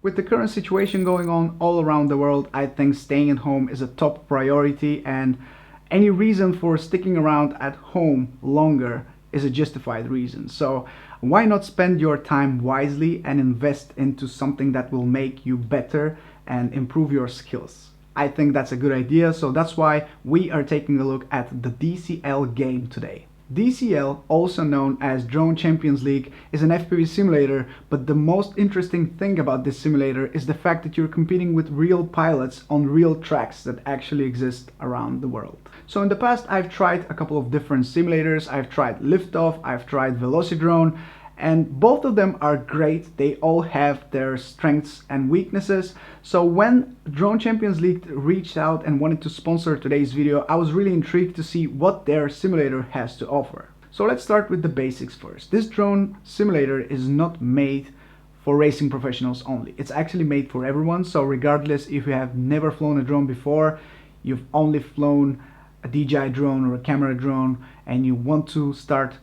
With the current situation going on all around the world, I think staying at home is a top priority, and any reason for sticking around at home longer is a justified reason. So why not spend your time wisely and invest into something that will make you better and improve your skills? I think that's a good idea, so that's why we are taking a look at the DCL game today. DCL, also known as Drone Champions League, is an FPV simulator, but the most interesting thing about this simulator is the fact that you're competing with real pilots on real tracks that actually exist around the world. So in the past I've tried a couple of different simulators. I've tried Liftoff, I've tried Velocidrone, and both of them are great. They all have their strengths and weaknesses. So when Drone Champions League reached out and wanted to sponsor today's video, I was really intrigued to see what their simulator has to offer. So let's start with the basics first. This drone simulator is not made for racing professionals only. It's actually made for everyone. So regardless if you have never flown a drone before, you've only flown a DJI drone or a camera drone, and you want to start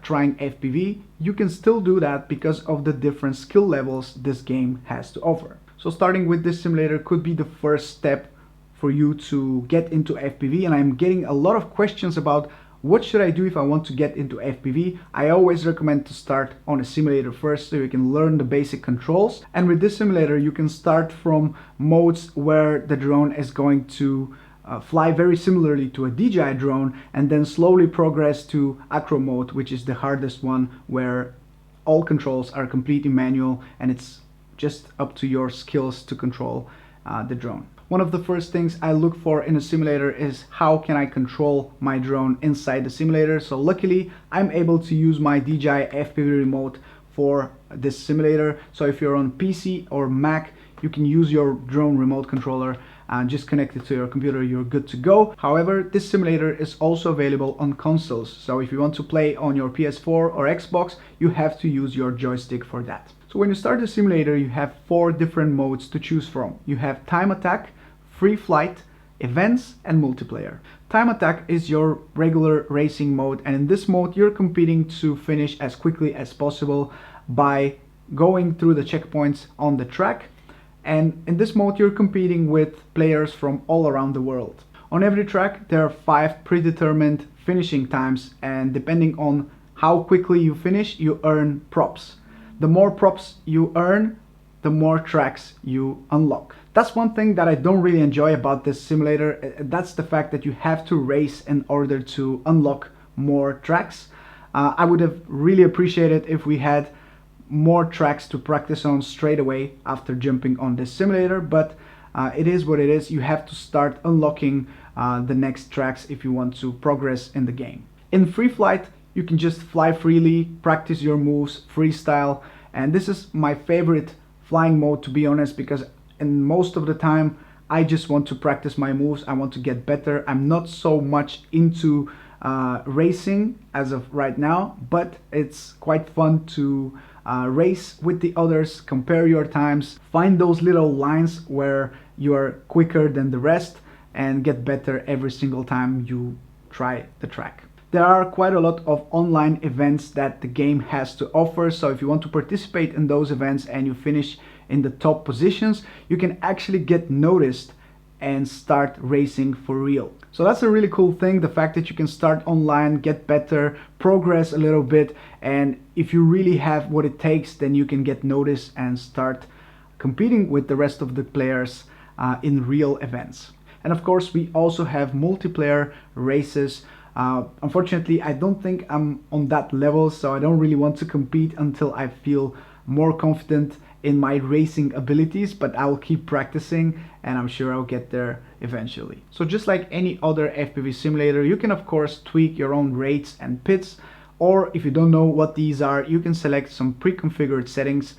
trying FPV, you can still do that because of the different skill levels this game has to offer. So starting with this simulator could be the first step for you to get into FPV, and I'm getting a lot of questions about what should I do if I want to get into FPV. I always recommend to start on a simulator first so you can learn the basic controls, and with this simulator you can start from modes where the drone is going to fly very similarly to a DJI drone, and then slowly progress to acro mode, which is the hardest one, where all controls are completely manual and it's just up to your skills to control the drone. One of the first things I look for in a simulator is how can I control my drone inside the simulator. So luckily I'm able to use my DJI FPV remote for this simulator. So if you're on PC or Mac, you can use your drone remote controller and just connect it to your computer, you're good to go. However, this simulator is also available on consoles. So if you want to play on your PS4 or Xbox, you have to use your joystick for that. So when you start the simulator, you have 4 different modes to choose from. You have time attack, free flight, events, and multiplayer. Time attack is your regular racing mode, and in this mode you're competing to finish as quickly as possible by going through the checkpoints on the track. And in this mode you're competing with players from all around the world. On every track there are 5 predetermined finishing times, and depending on how quickly you finish, you earn props. The more props you earn, the more tracks you unlock. That's one thing that I don't really enjoy about this simulator. That's the fact that you have to race in order to unlock more tracks. I would have really appreciated if we had more tracks to practice on straight away after jumping on this simulator, but it is what it is. You have to start unlocking the next tracks if you want to progress in the game. In free flight, you can just fly freely, practice your moves, freestyle, and this is my favorite flying mode, to be honest, because in most of the time I just want to practice my moves. I want to get better. I'm not so much into racing as of right now, but it's quite fun to race with the others, compare your times, find those little lines where you are quicker than the rest, and get better every single time you try the track. There are quite a lot of online events that the game has to offer, so if you want to participate in those events and you finish in the top positions, you can actually get noticed and start racing for real. So that's a really cool thing, the fact that you can start online, get better, progress a little bit, and if you really have what it takes, then you can get noticed and start competing with the rest of the players in real events. And of course we also have multiplayer races. Unfortunately, I don't think I'm on that level, so I don't really want to compete until I feel more confident in my racing abilities, but I'll keep practicing and I'm sure I'll get there eventually. So just like any other FPV simulator, you can of course tweak your own rates and pits, or if you don't know what these are, you can select some pre-configured settings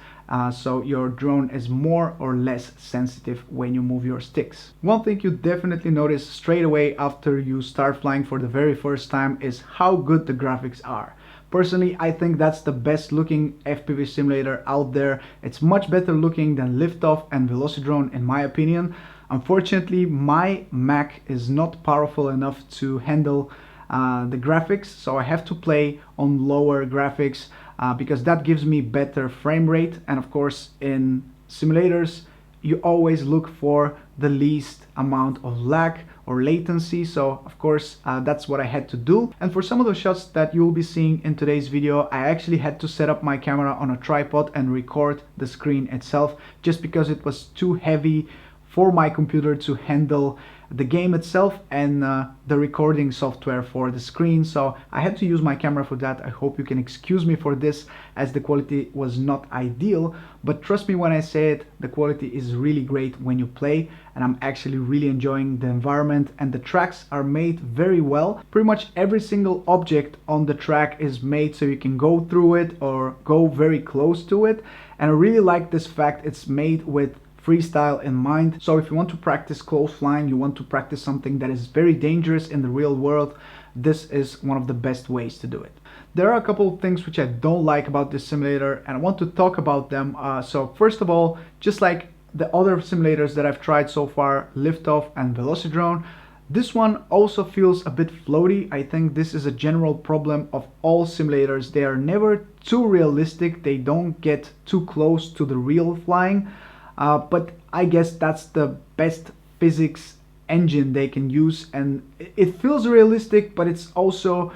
so your drone is more or less sensitive when you move your sticks. One thing you definitely notice straight away after you start flying for the very first time is how good the graphics are. Personally, I think that's the best looking FPV simulator out there. It's much better looking than Liftoff and Velocidrone in my opinion. Unfortunately, my Mac is not powerful enough to handle the graphics, so I have to play on lower graphics because that gives me better frame rate, and of course in simulators, you always look for the least amount of lag or latency. So of course that's what I had to do. And for some of the shots that you will be seeing in today's video, I actually had to set up my camera on a tripod and record the screen itself, just because it was too heavy for my computer to handle the game itself and the recording software for the screen. So I had to use my camera for that. I hope you can excuse me for this, as the quality was not ideal, but trust me when I say it, the quality is really great when you play, and I'm actually really enjoying the environment, and the tracks are made very well. Pretty much every single object on the track is made so you can go through it or go very close to it, and I really like this fact it's made with freestyle in mind. So if you want to practice close flying, you want to practice something that is very dangerous in the real world, this is one of the best ways to do it. There are a couple of things which I don't like about this simulator, and I want to talk about them. So first of all, just like the other simulators that I've tried so far, Liftoff and Velocidrone, this one also feels a bit floaty. I think this is a general problem of all simulators. They are never too realistic, they don't get too close to the real flying. But I guess that's the best physics engine they can use, and it feels realistic, but it's also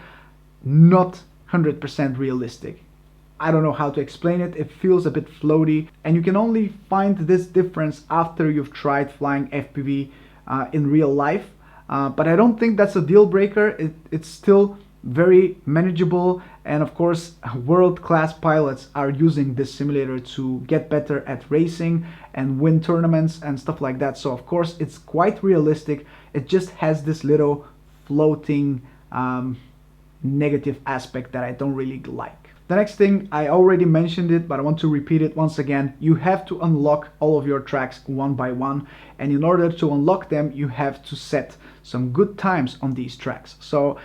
not 100% realistic. I don't know how to explain it. It feels a bit floaty, and you can only find this difference after you've tried flying FPV in real life. But I don't think that's a deal breaker. It's still very manageable, and of course world-class pilots are using this simulator to get better at racing and win tournaments and stuff like that. So of course it's quite realistic. It just has this little floating negative aspect that I don't really like. The next thing, I already mentioned it, but I want to repeat it once again. You have to unlock all of your tracks one by one, and in order to unlock them you have to set some good times on these tracks. So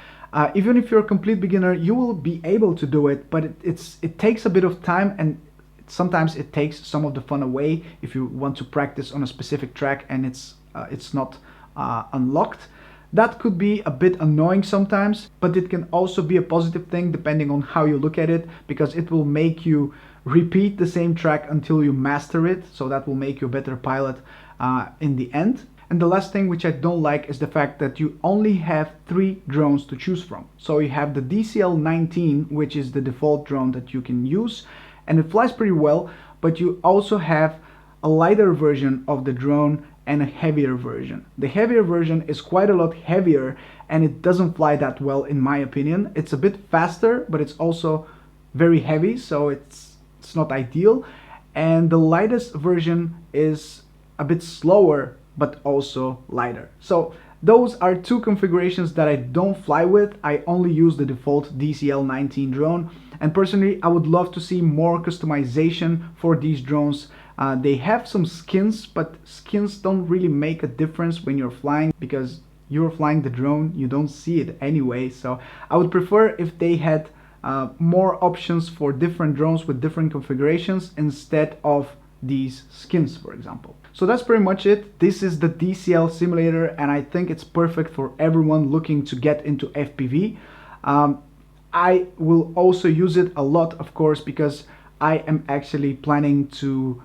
even if you're a complete beginner, you will be able to do it, but it takes a bit of time, and sometimes it takes some of the fun away if you want to practice on a specific track and it's not unlocked. That could be a bit annoying sometimes, but it can also be a positive thing depending on how you look at it, because it will make you repeat the same track until you master it, so that will make you a better pilot in the end. And the last thing which I don't like is the fact that you only have 3 drones to choose from. So you have the DCL 19, which is the default drone that you can use, and it flies pretty well, but you also have a lighter version of the drone and a heavier version. The heavier version is quite a lot heavier, and it doesn't fly that well in my opinion. It's a bit faster, but it's also very heavy, so it's not ideal. And the lightest version is a bit slower, but also lighter. So those are 2 configurations that I don't fly with. I only use the default DCL 19 drone, and personally I would love to see more customization for these drones. They have some skins, but skins don't really make a difference when you're flying, because you're flying the drone, you don't see it anyway. So I would prefer if they had more options for different drones with different configurations instead of these skins, for example. So that's pretty much it. This is the DCL simulator, and I think it's perfect for everyone looking to get into FPV. I will also use it a lot, of course, because I am actually planning to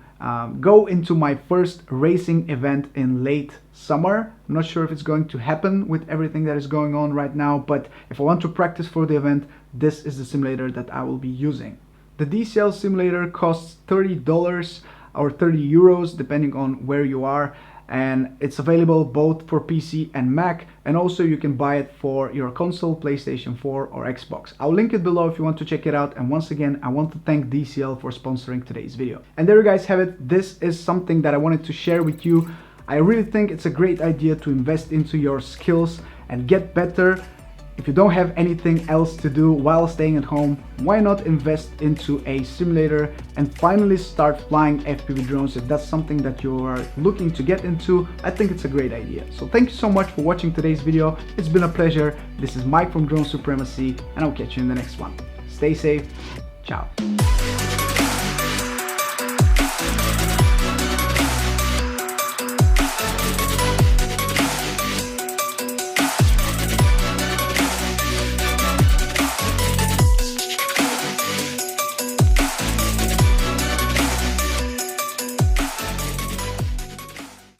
go into my first racing event in late summer. I'm not sure if it's going to happen with everything that is going on right now, but if I want to practice for the event, this is the simulator that I will be using. The DCL simulator costs $30 or 30 euros depending on where you are, and it's available both for PC and Mac, and also you can buy it for your console, PlayStation 4 or Xbox. I'll link it below if you want to check it out, and once again I want to thank DCL for sponsoring today's video. And there you guys have it. This is something that I wanted to share with you. I really think it's a great idea to invest into your skills and get better. If you don't have anything else to do while staying at home, why not invest into a simulator and finally start flying FPV drones? If that's something that you are looking to get into, I think it's a great idea. So thank you so much for watching today's video. It's been a pleasure. This is Mike from Drone Supremacy, and I'll catch you in the next one. Stay safe. Ciao.